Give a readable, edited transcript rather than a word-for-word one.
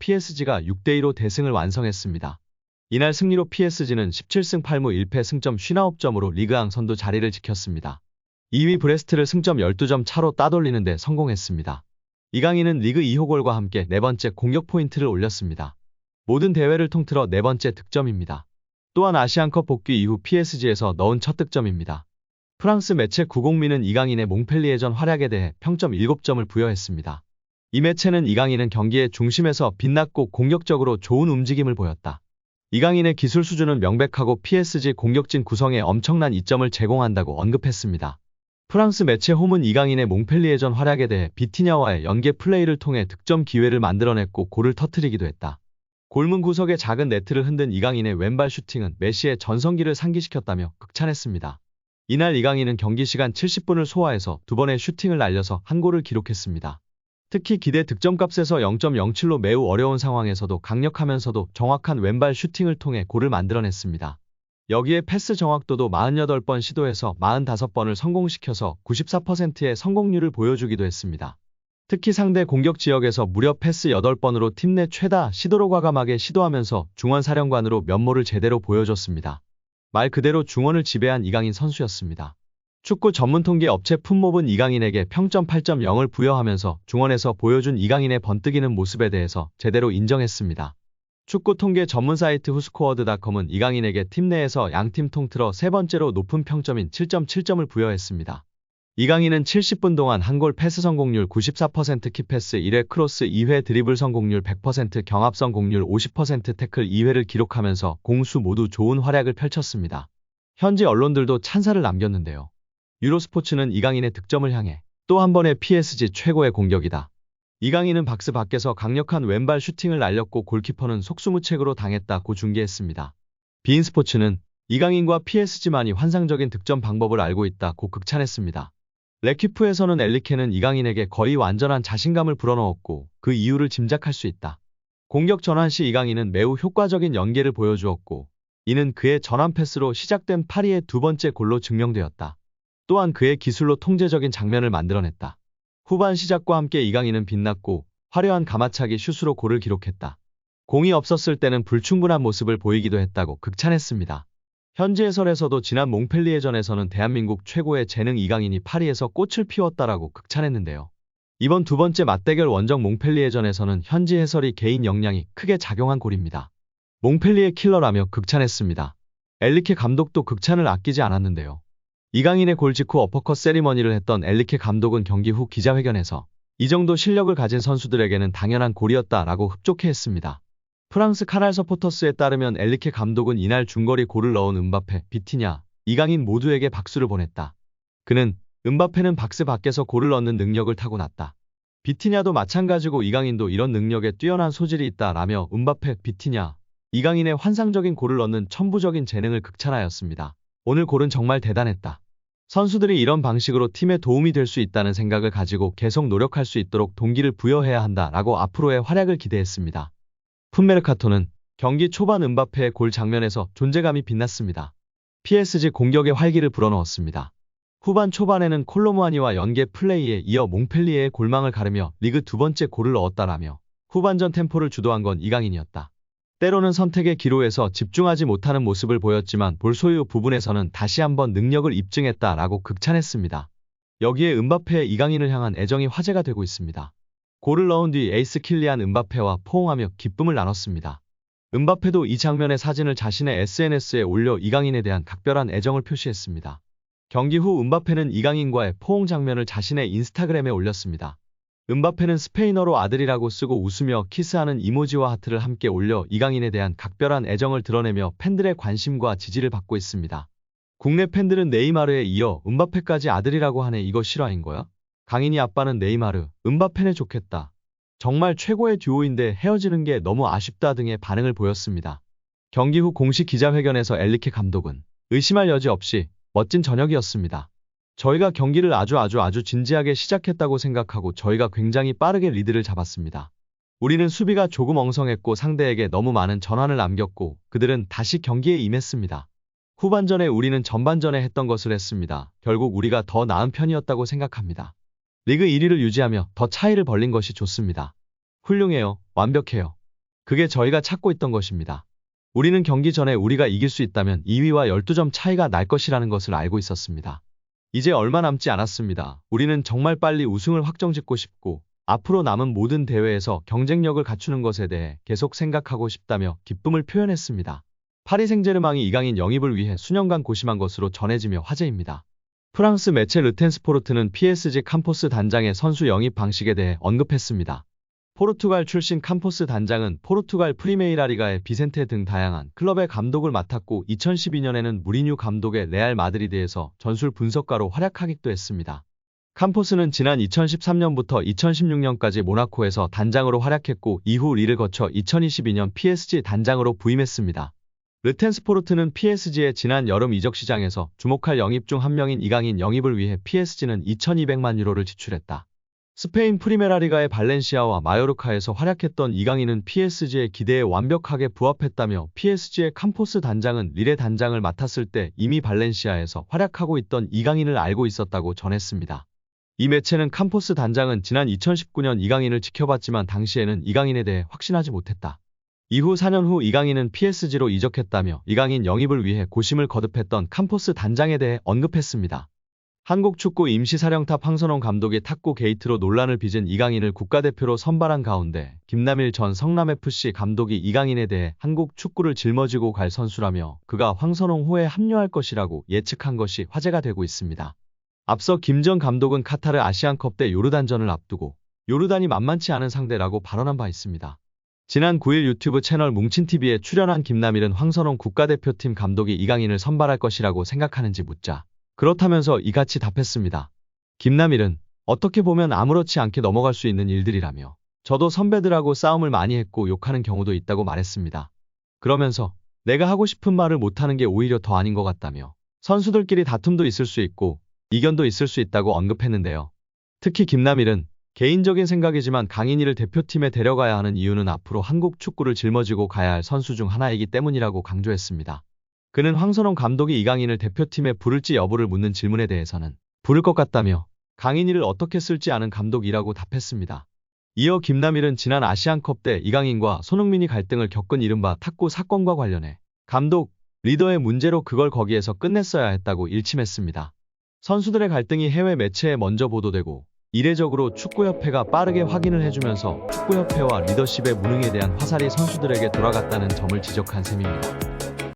PSG가 6대2로 대승을 완성했습니다. 이날 승리로 PSG는 17승 8무 1패 승점 59점으로 리그앙 선두 자리를 지켰습니다. 2위 브레스트를 승점 12점 차로 따돌리는 데 성공했습니다. 이강인은 리그 2호 골과 함께 네 번째 공격 포인트를 올렸습니다. 모든 대회를 통틀어 네 번째 득점입니다. 또한 아시안컵 복귀 이후 PSG에서 넣은 첫 득점입니다. 프랑스 매체 90민은 이강인의 몽펠리에전 활약에 대해 평점 7점을 부여했습니다. 이 매체는 이강인은 경기의 중심에서 빛났고 공격적으로 좋은 움직임을 보였다. 이강인의 기술 수준은 명백하고 PSG 공격진 구성에 엄청난 이점을 제공한다고 언급했습니다. 프랑스 매체 홈은 이강인의 몽펠리에전 활약에 대해 비티냐와의 연계 플레이를 통해 득점 기회를 만들어냈고 골을 터뜨리기도 했다. 골문 구석에 작은 네트를 흔든 이강인의 왼발 슈팅은 메시의 전성기를 상기시켰다며 극찬했습니다. 이날 이강인은 경기 시간 70분을 소화해서 두 번의 슈팅을 날려서 한 골을 기록했습니다. 특히 기대 득점값에서 0.07로 매우 어려운 상황에서도 강력하면서도 정확한 왼발 슈팅을 통해 골을 만들어냈습니다. 여기에 패스 정확도도 48번 시도해서 45번을 성공시켜서 94%의 성공률을 보여주기도 했습니다. 특히 상대 공격 지역에서 무려 패스 8번으로 팀 내 최다 시도로 과감하게 시도하면서 중원 사령관으로 면모를 제대로 보여줬습니다. 말 그대로 중원을 지배한 이강인 선수였습니다. 축구 전문 통계 업체 풋몹은 이강인에게 평점 8.0을 부여하면서 중원에서 보여준 이강인의 번뜩이는 모습에 대해서 제대로 인정했습니다. 축구 통계 전문 사이트 후스코어드닷컴은 이강인에게 팀 내에서 양팀 통틀어 세 번째로 높은 평점인 7.7점을 부여했습니다. 이강인은 70분 동안 한 골 패스 성공률 94%, 키패스 1회, 크로스 2회, 드리블 성공률 100%, 경합 성공률 50%, 태클 2회를 기록하면서 공수 모두 좋은 활약을 펼쳤습니다. 현지 언론들도 찬사를 남겼는데요. 유로스포츠는 이강인의 득점을 향해 또 한 번의 PSG 최고의 공격이다. 이강인은 박스 밖에서 강력한 왼발 슈팅을 날렸고 골키퍼는 속수무책으로 당했다고 중계했습니다. 비인스포츠는 이강인과 PSG만이 환상적인 득점 방법을 알고 있다고 극찬했습니다. 레퀴프에서는 엘리케는 이강인에게 거의 완전한 자신감을 불어넣었고 그 이유를 짐작할 수 있다. 공격 전환 시 이강인은 매우 효과적인 연계를 보여주었고 이는 그의 전환 패스로 시작된 파리의 두 번째 골로 증명되었다. 또한 그의 기술로 통제적인 장면을 만들어냈다. 후반 시작과 함께 이강인은 빛났고 화려한 가마차기 슛으로 골을 기록했다. 공이 없었을 때는 불충분한 모습을 보이기도 했다고 극찬했습니다. 현지 해설에서도 지난 몽펠리에전에서는 대한민국 최고의 재능 이강인이 파리에서 꽃을 피웠다라고 극찬했는데요. 이번 두 번째 맞대결 원정 몽펠리에전에서는 현지 해설이 개인 역량이 크게 작용한 골입니다. 몽펠리에 킬러라며 극찬했습니다. 엘리케 감독도 극찬을 아끼지 않았는데요. 이강인의 골 직후 어퍼컷 세리머니를 했던 엘리케 감독은 경기 후 기자회견에서 이 정도 실력을 가진 선수들에게는 당연한 골이었다라고 흡족해했습니다. 프랑스 카날 서포터스에 따르면 엘리케 감독은 이날 중거리 골을 넣은 음바페, 비티냐, 이강인 모두에게 박수를 보냈다. 그는 음바페는 박스 밖에서 골을 넣는 능력을 타고났다. 비티냐도 마찬가지고 이강인도 이런 능력에 뛰어난 소질이 있다라며 음바페, 비티냐, 이강인의 환상적인 골을 넣는 천부적인 재능을 극찬하였습니다. 오늘 골은 정말 대단했다. 선수들이 이런 방식으로 팀에 도움이 될 수 있다는 생각을 가지고 계속 노력할 수 있도록 동기를 부여해야 한다라고 앞으로의 활약을 기대했습니다. 풋메르카토는 경기 초반 음바페의 골 장면에서 존재감이 빛났습니다. PSG 공격의 활기를 불어넣었습니다. 후반 초반에는 콜로무아니와 연계 플레이에 이어 몽펠리에의 골망을 가르며 리그 두 번째 골을 넣었다라며 후반전 템포를 주도한 건 이강인이었다. 때로는 선택의 기로에서 집중하지 못하는 모습을 보였지만 볼 소유 부분에서는 다시 한번 능력을 입증했다라고 극찬했습니다. 여기에 음바페의 이강인을 향한 애정이 화제가 되고 있습니다. 골을 넣은 뒤 에이스 킬리안 음바페와 포옹하며 기쁨을 나눴습니다. 음바페도 이 장면의 사진을 자신의 SNS에 올려 이강인에 대한 각별한 애정을 표시했습니다. 경기 후 음바페는 이강인과의 포옹 장면을 자신의 인스타그램에 올렸습니다. 음바페는 스페인어로 아들이라고 쓰고 웃으며 키스하는 이모지와 하트를 함께 올려 이강인에 대한 각별한 애정을 드러내며 팬들의 관심과 지지를 받고 있습니다. 국내 팬들은 네이마르에 이어 음바페까지 아들이라고 하네. 이거 실화인 거야? 강인이 아빠는 네이마르, 음바페네 좋겠다. 정말 최고의 듀오인데 헤어지는 게 너무 아쉽다 등의 반응을 보였습니다. 경기 후 공식 기자회견에서 엘리케 감독은 의심할 여지 없이 멋진 저녁이었습니다. 저희가 경기를 아주 진지하게 시작했다고 생각하고 저희가 굉장히 빠르게 리드를 잡았습니다. 우리는 수비가 조금 엉성했고 상대에게 너무 많은 전환을 남겼고 그들은 다시 경기에 임했습니다. 후반전에 우리는 전반전에 했던 것을 했습니다. 결국 우리가 더 나은 편이었다고 생각합니다. 리그 1위를 유지하며 더 차이를 벌린 것이 좋습니다. 훌륭해요. 완벽해요. 그게 저희가 찾고 있던 것입니다. 우리는 경기 전에 우리가 이길 수 있다면 2위와 12점 차이가 날 것이라는 것을 알고 있었습니다. 이제 얼마 남지 않았습니다. 우리는 정말 빨리 우승을 확정짓고 싶고 앞으로 남은 모든 대회에서 경쟁력을 갖추는 것에 대해 계속 생각하고 싶다며 기쁨을 표현했습니다. 파리 생제르맹이 이강인 영입을 위해 수년간 고심한 것으로 전해지며 화제입니다. 프랑스 매체 르텐스포르트는 PSG 캄포스 단장의 선수 영입 방식에 대해 언급했습니다. 포르투갈 출신 캄포스 단장은 포르투갈 프리메이라 리가의 비센테 등 다양한 클럽의 감독을 맡았고 2012년에는 무리뉴 감독의 레알 마드리드에서 전술 분석가로 활약하기도 했습니다. 캄포스는 지난 2013년부터 2016년까지 모나코에서 단장으로 활약했고 이후 리를 거쳐 2022년 PSG 단장으로 부임했습니다. 르텐스포르트는 PSG의 지난 여름 이적 시장에서 주목할 영입 중 한 명인 이강인 영입을 위해 PSG는 2,200만 유로를 지출했다. 스페인 프리메라리가의 발렌시아와 마요르카에서 활약했던 이강인은 PSG의 기대에 완벽하게 부합했다며 PSG의 캄포스 단장은 릴의 단장을 맡았을 때 이미 발렌시아에서 활약하고 있던 이강인을 알고 있었다고 전했습니다. 이 매체는 캄포스 단장은 지난 2019년 이강인을 지켜봤지만 당시에는 이강인에 대해 확신하지 못했다. 이후 4년 후 이강인은 PSG로 이적했다며 이강인 영입을 위해 고심을 거듭했던 캄포스 단장에 대해 언급했습니다. 한국 축구 임시사령탑 황선홍 감독이 탁구 게이트로 논란을 빚은 이강인을 국가대표로 선발한 가운데 김남일 전 성남FC 감독이 이강인에 대해 한국 축구를 짊어지고 갈 선수라며 그가 황선홍 호에 합류할 것이라고 예측한 것이 화제가 되고 있습니다. 앞서 김 전 감독은 카타르 아시안컵 때 요르단전을 앞두고 요르단이 만만치 않은 상대라고 발언한 바 있습니다. 지난 9일 유튜브 채널 뭉친TV에 출연한 김남일은 황선홍 국가대표팀 감독이 이강인을 선발할 것이라고 생각하는지 묻자 그렇다면서 이같이 답했습니다. 김남일은 어떻게 보면 아무렇지 않게 넘어갈 수 있는 일들이라며 저도 선배들하고 싸움을 많이 했고 욕하는 경우도 있다고 말했습니다. 그러면서 내가 하고 싶은 말을 못하는 게 오히려 더 아닌 것 같다며 선수들끼리 다툼도 있을 수 있고 이견도 있을 수 있다고 언급했는데요. 특히 김남일은 개인적인 생각이지만 강인이를 대표팀에 데려가야 하는 이유는 앞으로 한국 축구를 짊어지고 가야 할 선수 중 하나이기 때문이라고 강조했습니다. 그는 황선홍 감독이 이강인을 대표팀에 부를지 여부를 묻는 질문에 대해서는 부를 것 같다며 강인이를 어떻게 쓸지 아는 감독이라고 답했습니다. 이어 김남일은 지난 아시안컵 때 이강인과 손흥민이 갈등을 겪은 이른바 탁구 사건과 관련해 감독, 리더의 문제로 그걸 거기에서 끝냈어야 했다고 일침했습니다. 선수들의 갈등이 해외 매체에 먼저 보도되고 이례적으로 축구협회가 빠르게 확인을 해주면서 축구협회와 리더십의 무능에 대한 화살이 선수들에게 돌아갔다는 점을 지적한 셈입니다.